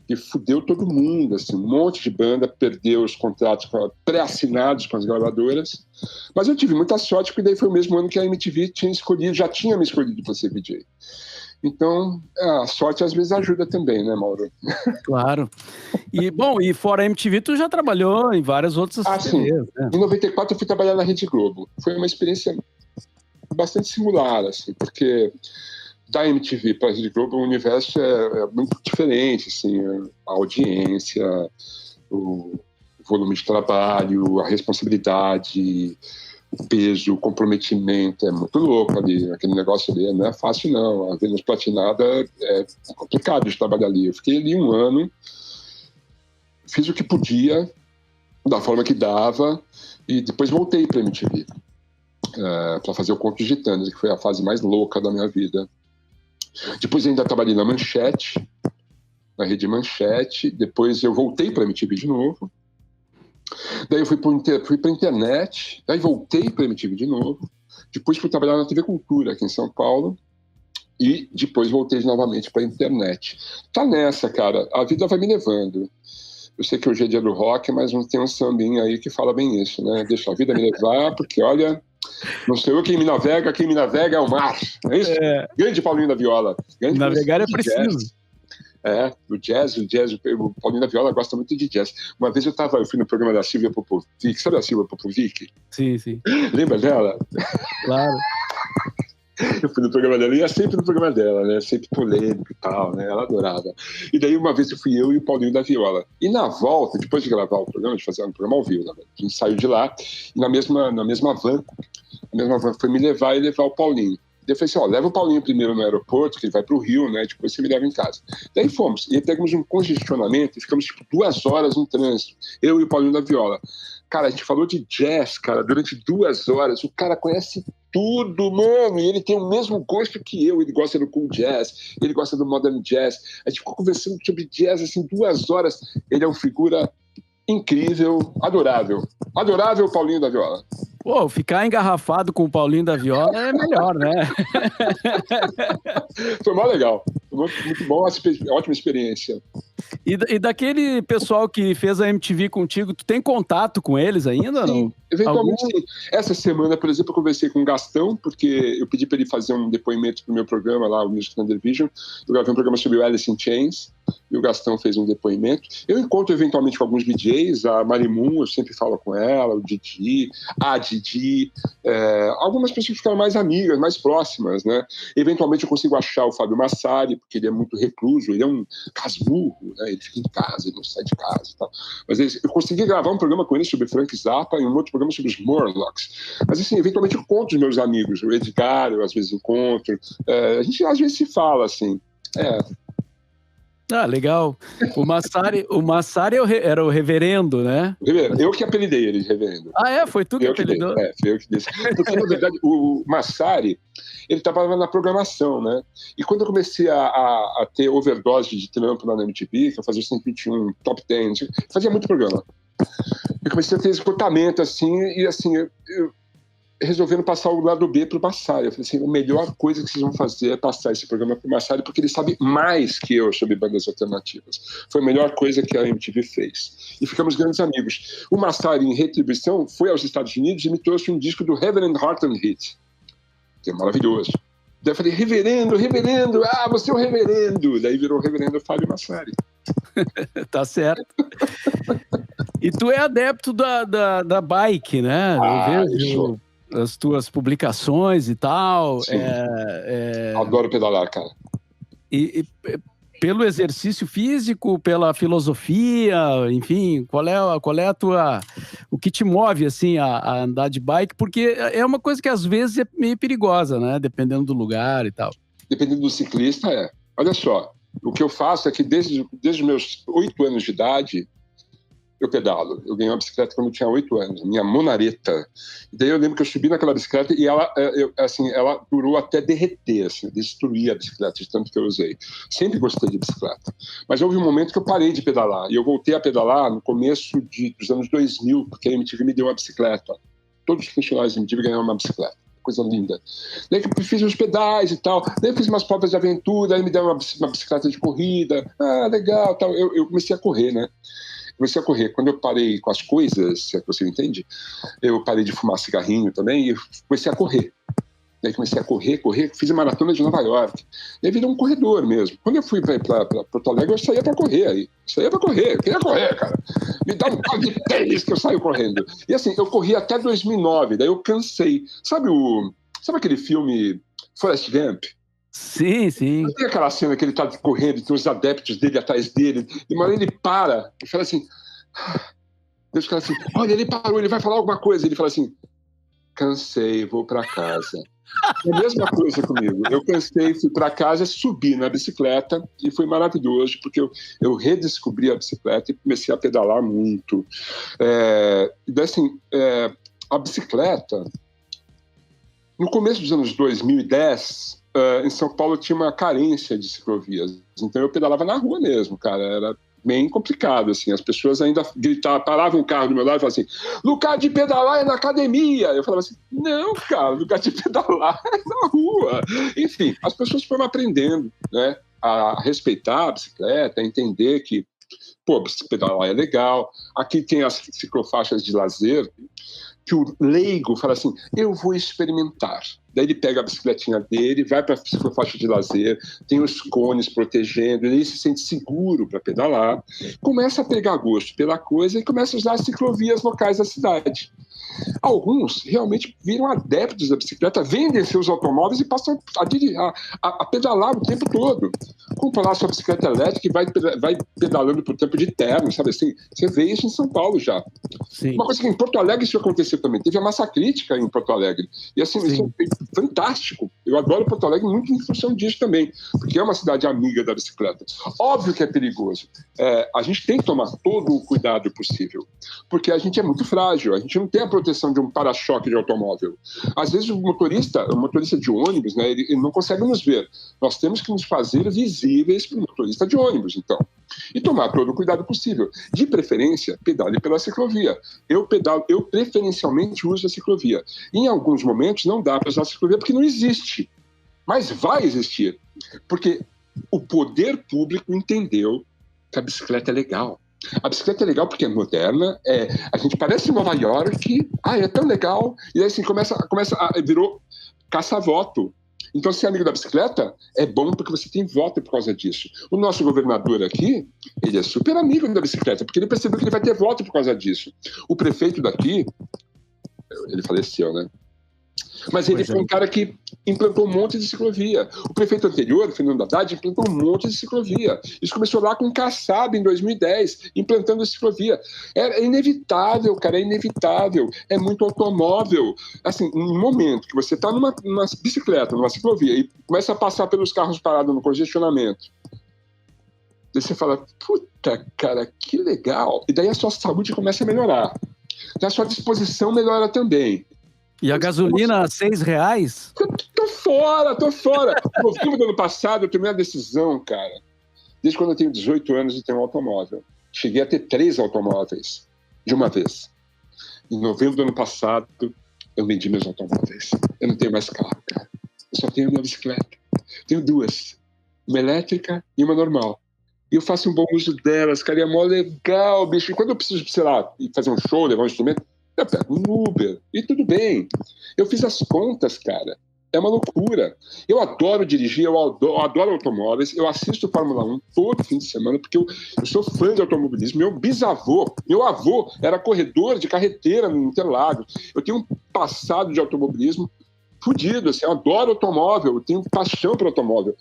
que fudeu todo mundo, assim, um monte de banda perdeu os contratos pré-assinados com as gravadoras, mas eu tive muita sorte, porque daí foi o mesmo ano que a MTV já tinha me escolhido para ser VJ. Então, a sorte às vezes ajuda também, né, Mauro? Claro. E fora a MTV, tu já trabalhou em várias outras TVs, né? Em 94 eu fui trabalhar na Rede Globo. Foi uma experiência bastante singular, assim, porque da MTV para a Rede Globo, o universo é muito diferente, assim, a audiência, o volume de trabalho, a responsabilidade, o peso, o comprometimento, é muito louco ali, aquele negócio ali, não é fácil não, a Vênus Platinada é complicado de trabalhar ali. Eu fiquei ali 1 ano, fiz o que podia, da forma que dava, e depois voltei para a MTV, para fazer o Conto de Titãs, que foi a fase mais louca da minha vida. Depois ainda trabalhei na Manchete, na Rede Manchete. Depois eu voltei para a MTV de novo. Daí eu fui para a internet. Daí voltei para a MTV de novo. Depois fui trabalhar na TV Cultura, aqui em São Paulo. E depois voltei novamente para a internet. Tá nessa, cara. A vida vai me levando. Eu sei que hoje é dia do rock, mas não tem um sambinha aí que fala bem isso, né? Deixa a vida me levar, porque olha... Não sou eu quem me navega é o mar. Não é isso? Grande Paulinho da Viola. Navegar é preciso. O jazz, o Paulinho da Viola gosta muito de jazz. Uma vez eu fui no programa da Silvia Popovic, sabe a Silvia Popovic? Sim, sim. Lembra dela? Claro. Eu fui no programa dela, e ia sempre no programa dela, né? Sempre polêmico e tal, né? Ela adorava. E daí uma vez eu fui eu e o Paulinho da Viola. E na volta, depois de gravar o programa, de fazer um programa ao vivo, né? A gente saiu de lá, e na mesma van foi me levar e levar o Paulinho. Daí eu falei assim, leva o Paulinho primeiro no aeroporto, que ele vai pro Rio, né? Depois você me leva em casa. Daí fomos, e aí pegamos um congestionamento, e ficamos 2 horas no trânsito, eu e o Paulinho da Viola. Cara, a gente falou de jazz, cara, durante 2 horas. O cara conhece tudo, mano. E ele tem o mesmo gosto que eu. Ele gosta do cool jazz, ele gosta do modern jazz. A gente ficou conversando sobre jazz, assim, 2 horas. Ele é uma figura incrível, adorável. Adorável, Paulinho da Viola. Pô, ficar engarrafado com o Paulinho da Viola é melhor, né? Foi mó legal. Foi muito bom, ótima experiência. E daquele pessoal que fez a MTV contigo, tu tem contato com eles ainda? Sim, não? Eventualmente sim. Essa semana, por exemplo, eu conversei com o Gastão, porque eu pedi para ele fazer um depoimento pro meu programa lá, o Music Thunder Vision. Eu gravei um programa sobre o Alice in Chains, e o Gastão fez um depoimento. Eu encontro eventualmente com alguns DJs, a Marimun, eu sempre falo com ela, o Didi, a Didi, algumas pessoas que ficaram mais amigas, mais próximas, né? Eventualmente eu consigo achar o Fábio Massari, porque ele é muito recluso, ele é um casmurro, né? Ele fica em casa, ele não sai de casa e tal. Mas eu consegui gravar um programa com ele sobre Frank Zappa e um outro programa sobre os Morlocks. Mas assim, eventualmente eu encontro os meus amigos, o Edgar, eu às vezes encontro, a gente às vezes se fala, assim. Ah, legal. O Massari era o reverendo, né? Eu que apelidei ele de reverendo. Ah, foi tu que apelidou? Foi eu que disse. Porque, na verdade, o Massari, ele trabalhava na programação, né? E quando eu comecei a ter overdose de trampo na MTV, que eu fazia 121, Top 10, fazia muito programa. Eu comecei a ter esgotamento, assim, e assim, eu resolvendo passar o lado B pro Massari. Eu falei assim, a melhor coisa que vocês vão fazer é passar esse programa pro Massari, porque ele sabe mais que eu sobre bandas alternativas. Foi a melhor coisa que a MTV fez. E ficamos grandes amigos. O Massari, em retribuição, foi aos Estados Unidos e me trouxe um disco do Reverend Heart and Heat, que é maravilhoso. Daí eu falei, reverendo, você é o reverendo. Daí virou o reverendo Fábio Massari. Tá certo. E tu é adepto da bike, né? Eu vejo as tuas publicações e tal. Adoro pedalar, cara. E pelo exercício físico, pela filosofia, enfim, qual é a tua... O que te move, assim, a andar de bike? Porque é uma coisa que às vezes é meio perigosa, né? Dependendo do lugar e tal. Dependendo do ciclista, Olha só, o que eu faço é que desde os meus 8 anos de idade, eu pedalo. Eu ganhei uma bicicleta quando eu tinha 8 anos, minha Monareta. E daí eu lembro que eu subi naquela bicicleta e ela durou até derreter, assim, destruir a bicicleta, de tanto que eu usei. Sempre gostei de bicicleta. Mas houve um momento que eu parei de pedalar. E eu voltei a pedalar no começo dos anos 2000, porque a MTV me deu uma bicicleta. Todos os funcionários da MTV ganharam uma bicicleta. Coisa linda. Daí eu fiz uns pedais e tal. Daí eu fiz umas provas de aventura, aí me deram uma bicicleta de corrida. Ah, legal, tal. Eu comecei a correr, né? Comecei a correr. Quando eu parei com as coisas, se é que você entende, eu parei de fumar cigarrinho também e comecei a correr. Daí comecei a correr, fiz a maratona de Nova York. E aí virou um corredor mesmo. Quando eu fui para Porto Alegre, eu saía para correr aí. Eu queria correr, cara. Me dá um par de tênis que eu saio correndo. E assim, eu corri até 2009, daí eu cansei. Sabe aquele filme Forrest Gump? Sim, sim. Tem aquela cena que ele tá correndo e tem os adeptos dele atrás dele, e uma hora ele para e fala assim, Deus fala assim, olha, ele parou, ele vai falar alguma coisa. Ele fala assim, cansei, vou para casa. É a mesma coisa comigo. Eu cansei, fui para casa, subi na bicicleta e foi maravilhoso, porque eu redescobri a bicicleta e comecei a pedalar muito. A bicicleta, no começo dos anos 2010, em São Paulo tinha uma carência de ciclovias. Então eu pedalava na rua mesmo, cara. Era bem complicado, assim. As pessoas ainda gritavam, paravam o carro do meu lado e falavam assim, lugar de pedalar é na academia. Eu falava assim, não, cara, lugar de pedalar é na rua. Enfim, as pessoas foram aprendendo, né, a respeitar a bicicleta, a entender que, pô, pedalar é legal. Aqui tem as ciclofaixas de lazer, que o leigo fala assim, eu vou experimentar. Daí ele pega a bicicletinha dele, vai para a ciclofaixa de lazer, tem os cones protegendo, ele se sente seguro para pedalar, começa a pegar gosto pela coisa e começa a usar as ciclovias locais da cidade. Alguns realmente viram adeptos da bicicleta, vendem seus automóveis e passam a pedalar o tempo todo. Compra lá sua bicicleta elétrica e vai pedalando por tempo de eterno, sabe assim? Você vê isso em São Paulo já. Sim. Uma coisa que em Porto Alegre isso aconteceu também. Teve a massa crítica em Porto Alegre. E assim, isso é fantástico. Eu adoro Porto Alegre muito em função disso também, porque é uma cidade amiga da bicicleta. Óbvio que é perigoso. A gente tem que tomar todo o cuidado possível, porque a gente é muito frágil, a gente não tem a proteção de um para-choque de automóvel. Às vezes o motorista de ônibus, né, ele não consegue nos ver. Nós temos que nos fazer visíveis para o motorista de ônibus, então. E tomar todo o cuidado possível. De preferência, pedale pela ciclovia. Eu preferencialmente uso a ciclovia. Em alguns momentos não dá para usar a ciclovia porque não existe. Mas vai existir. Porque o poder público entendeu que a bicicleta é legal. A bicicleta é legal porque é moderna, a gente parece em Nova York, é tão legal, e aí assim virou caça-voto. Então, ser amigo da bicicleta é bom porque você tem voto por causa disso. O nosso governador aqui, ele é super amigo da bicicleta, porque ele percebeu que ele vai ter voto por causa disso. O prefeito daqui, ele faleceu, né? Mas ele foi um cara que implantou um monte de ciclovia. O prefeito anterior, Fernando Haddad, implantou um monte de ciclovia. Isso começou lá com o Kassab, em 2010, implantando a ciclovia. É inevitável, cara, é inevitável. É muito automóvel. Assim, no momento que você está numa bicicleta, numa ciclovia, e começa a passar pelos carros parados no congestionamento, daí você fala, puta, cara, que legal. E daí a sua saúde começa a melhorar. Então a sua disposição melhora também. E a gasolina a R$6? Tô fora. No novembro do ano passado, eu tomei uma decisão, cara. Desde quando eu tenho 18 anos, eu tenho um automóvel. Cheguei a ter 3 automóveis de uma vez. Em novembro do ano passado, eu vendi meus automóveis. Eu não tenho mais carro, cara. Eu só tenho minha bicicleta. Tenho 2. Uma elétrica e uma normal. E eu faço um bom uso delas, cara. E é mó legal, bicho. E quando eu preciso, sei lá, fazer um show, levar um instrumento, eu pego um Uber, e tudo bem. Eu fiz as contas, cara. É uma loucura. Eu adoro dirigir, eu adoro automóveis, eu assisto Fórmula 1 todo fim de semana, porque eu sou fã de automobilismo. Meu avô era corredor de carreteira no Interlagos. Eu tenho um passado de automobilismo fudido, assim, eu adoro automóvel, eu tenho paixão por automóvel.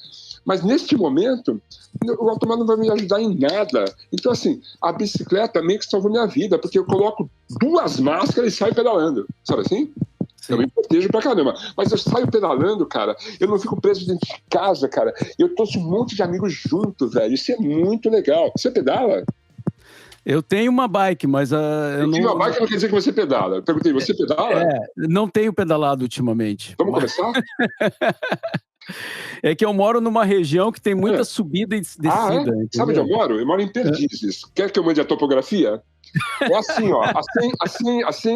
Mas neste momento, o automóvel não vai me ajudar em nada. Então, assim, a bicicleta meio que salvou minha vida, porque eu coloco 2 máscaras e saio pedalando. Sabe assim? Sim. Eu me protejo pra caramba. Mas eu saio pedalando, cara, eu não fico preso dentro de casa, cara. Eu trouxe um monte de amigos junto, velho. Isso é muito legal. Você pedala? Eu tenho uma bike, mas eu Eu não... tenho uma bike não quer dizer que você pedala. Eu perguntei, você pedala? não tenho pedalado ultimamente. Vamos começar? É que eu moro numa região que tem muita É. subida e Ah, é? descida, Sabe onde eu entendeu? moro? Eu moro em Perdizes. Quer que eu mande a topografia? É assim, ó.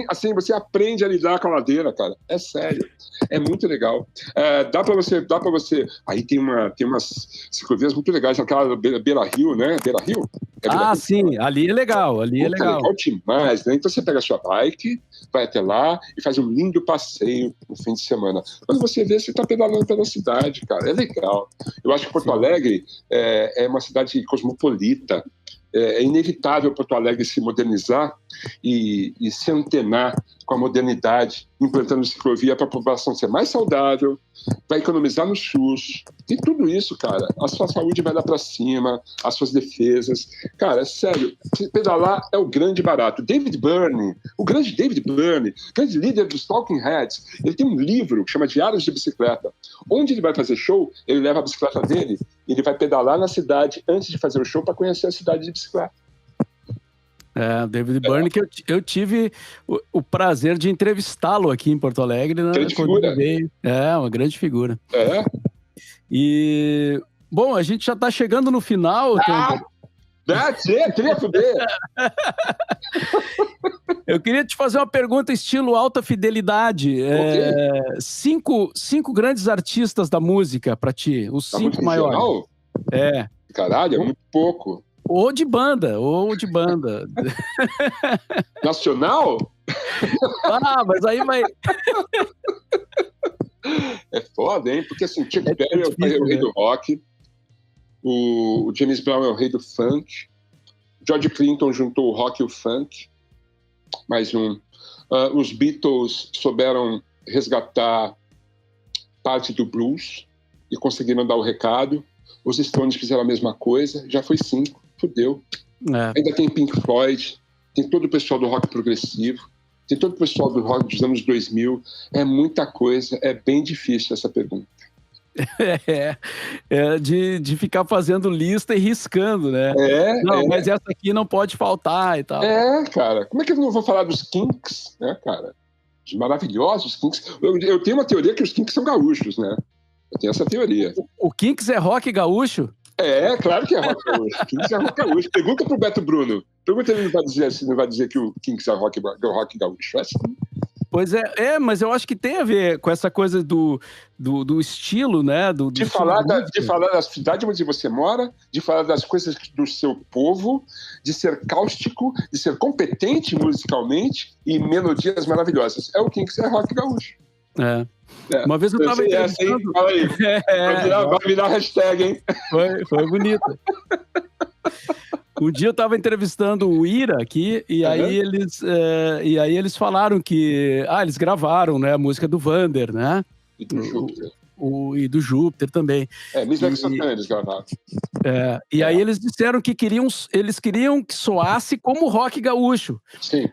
Assim, você aprende a lidar com a ladeira, cara. É sério. É muito legal. Dá pra você. Aí tem umas ciclovias muito legais, naquela Beira-Rio, né? Beira-Rio? Ah, sim, ali é legal, ali é Puta, legal. legal demais, né? Então você pega a sua bike, vai até lá e faz um lindo passeio no fim de semana. Quando você vê, você está pedalando pela cidade, cara. É legal. Eu acho que Porto Alegre é uma cidade cosmopolita. É inevitável Porto Alegre se modernizar e se antenar com a modernidade, implantando ciclovia para a população ser mais saudável, vai economizar no SUS. E tudo isso, cara, a sua saúde vai lá para cima, as suas defesas. Cara, é sério, pedalar é o grande barato. David Byrne, o grande David Byrne, grande líder dos Talking Heads, ele tem um livro que chama Diários de Bicicleta. Onde ele vai fazer show, ele leva a bicicleta dele e ele vai pedalar na cidade antes de fazer o show para conhecer a cidade de bicicleta. David Byrne, que eu tive o prazer de entrevistá-lo aqui em Porto Alegre, né, grande quando figura. ele veio. Uma grande figura. E, bom, a gente já está chegando no final. That's it, queria fuder. Eu queria te fazer uma pergunta estilo alta fidelidade. Cinco grandes artistas da música para ti, os Tá 5 maiores. Caralho, é muito pouco. Ou de banda. Nacional? Mas aí vai... É foda, hein? Porque assim, Chuck Berry é o rei do rock, o James Brown é o rei do funk, George Clinton juntou o rock e o funk, mais um. Os Beatles souberam resgatar parte do blues e conseguiram dar o recado. Os Stones fizeram a mesma coisa, já foi 5, fudeu. Ainda tem Pink Floyd, tem todo o pessoal do rock progressivo, tem todo o pessoal do rock dos anos 2000. É muita coisa, é bem difícil essa pergunta. De ficar fazendo lista e riscando, né? Mas essa aqui não pode faltar e tal. Cara, como é que eu não vou falar dos Kinks, né, cara? Os maravilhosos Kinks. Eu tenho uma teoria que os Kinks são gaúchos, né? Eu tenho essa teoria. O Kinks é rock gaúcho? Claro que é rock gaúcho. Kinks é rock gaúcho. Pergunta pro Beto Bruno. Pergunta ele, não vai dizer que o Kinks é rock gaúcho. Pois mas eu acho que tem a ver com essa coisa do estilo, né? De falar da cidade onde você mora, de falar das coisas do seu povo, de ser cáustico, de ser competente musicalmente e melodias maravilhosas. O Kinks é rock gaúcho. Uma vez eu estava entrevistando... Fala aí. Vai virar hashtag, hein? Foi bonito. Um dia eu estava entrevistando o Ira aqui, e aí eles falaram que eles gravaram, né, a música do Vander, né? E do Júpiter. E do Júpiter também. Mesmo que Santana eles gravaram. Aí eles disseram que eles queriam que soasse como rock gaúcho. Sim.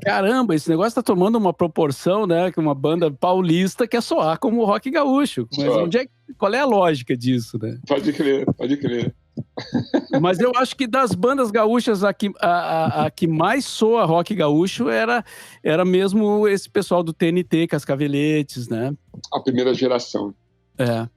Caramba, esse negócio tá tomando uma proporção, né? Que uma banda paulista quer soar como rock gaúcho. Mas qual é a lógica disso, né? Pode crer. Mas eu acho que das bandas gaúchas a que mais soa rock gaúcho era mesmo esse pessoal do TNT, Cascaveletes, né? A primeira geração.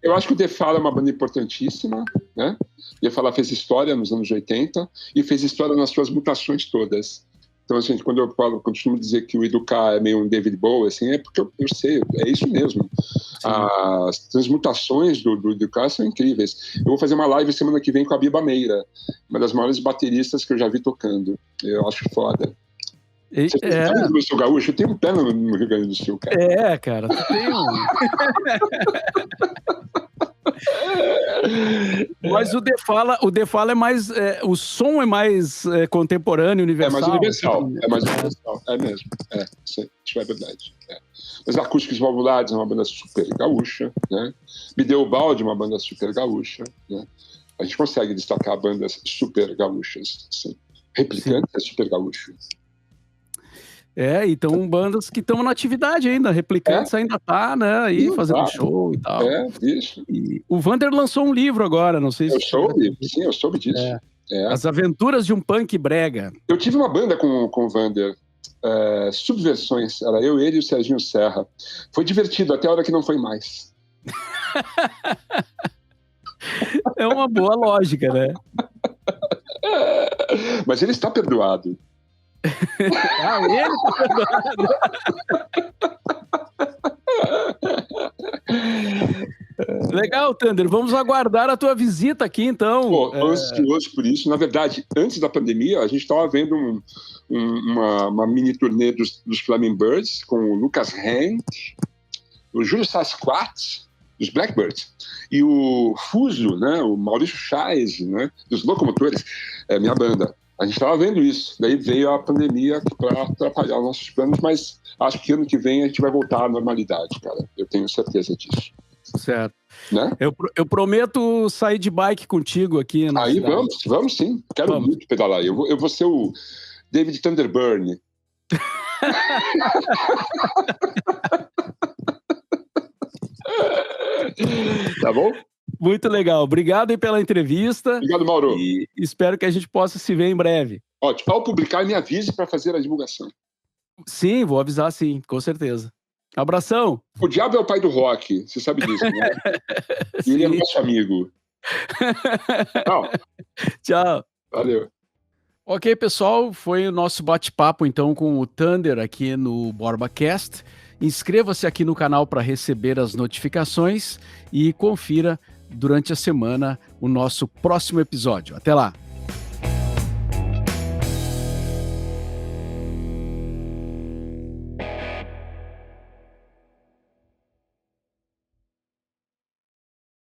Eu acho que o The Fala é uma banda importantíssima, né? O The Fala fez história nos anos 80 e fez história nas suas mutações todas. Então, assim, quando eu costumo dizer que o Educar é meio um David Bowie, assim, é porque eu sei, é isso mesmo. Sim. As transmutações do Educar são incríveis. Eu vou fazer uma live semana que vem com a Biba Meira, uma das maiores bateristas que eu já vi tocando. Eu acho foda. Você sabe que eu sou gaúcho? Eu tenho um pé no Rio Grande do Sul, cara. Cara, tu tem um... Mas o The Fala é mais... o som é mais contemporâneo, universal. É mais universal. É mesmo. Isso é verdade. Mas Acústicos Valvulados é uma banda super gaúcha, né? Me Deu o Balde é uma banda super gaúcha, né? A gente consegue destacar bandas super gaúchas, assim. Replicantes é super gaúcho. Então bandas que estão na atividade ainda, Replicantes ainda tá, né, aí fazendo show e tal. Isso. E o Vander lançou um livro agora, não sei se... Eu soube disso. As Aventuras de um Punk Brega. Eu tive uma banda com o Vander, Subversões, era eu, ele e o Serginho Serra. Foi divertido até a hora que não foi mais. É uma boa lógica, né? Mas ele está perdoado. Ele está perdoado. Legal, Thunder. Vamos aguardar a tua visita aqui, então. Pô, ansioso por isso. Na verdade, antes da pandemia, a gente estava vendo uma mini turnê dos Flaming Birds com o Lucas Heng, o Júlio Sasquatch, dos Blackbirds, e o Fuso, né, o Maurício Chaes, né, dos Locomotores, minha banda. A gente estava vendo isso. Daí veio a pandemia para atrapalhar os nossos planos, mas acho que ano que vem a gente vai voltar à normalidade, cara. Eu tenho certeza disso. Certo. Né? Eu prometo sair de bike contigo aqui na Aí cidade. Vamos sim. Quero muito pedalar. Eu vou ser o David Thunderburn. Tá bom? Muito legal. Obrigado aí pela entrevista. Obrigado, Mauro. E espero que a gente possa se ver em breve. Ótimo. Ao publicar, me avise para fazer a divulgação. Sim, vou avisar sim, com certeza. Abração. O diabo é o pai do rock, você sabe disso, né? E ele é nosso amigo. Tchau. Tchau. Valeu. Ok, pessoal, foi o nosso bate-papo então com o Thunder aqui no BorbaCast. Inscreva-se aqui no canal para receber as notificações e confira durante a semana o nosso próximo episódio. Até lá!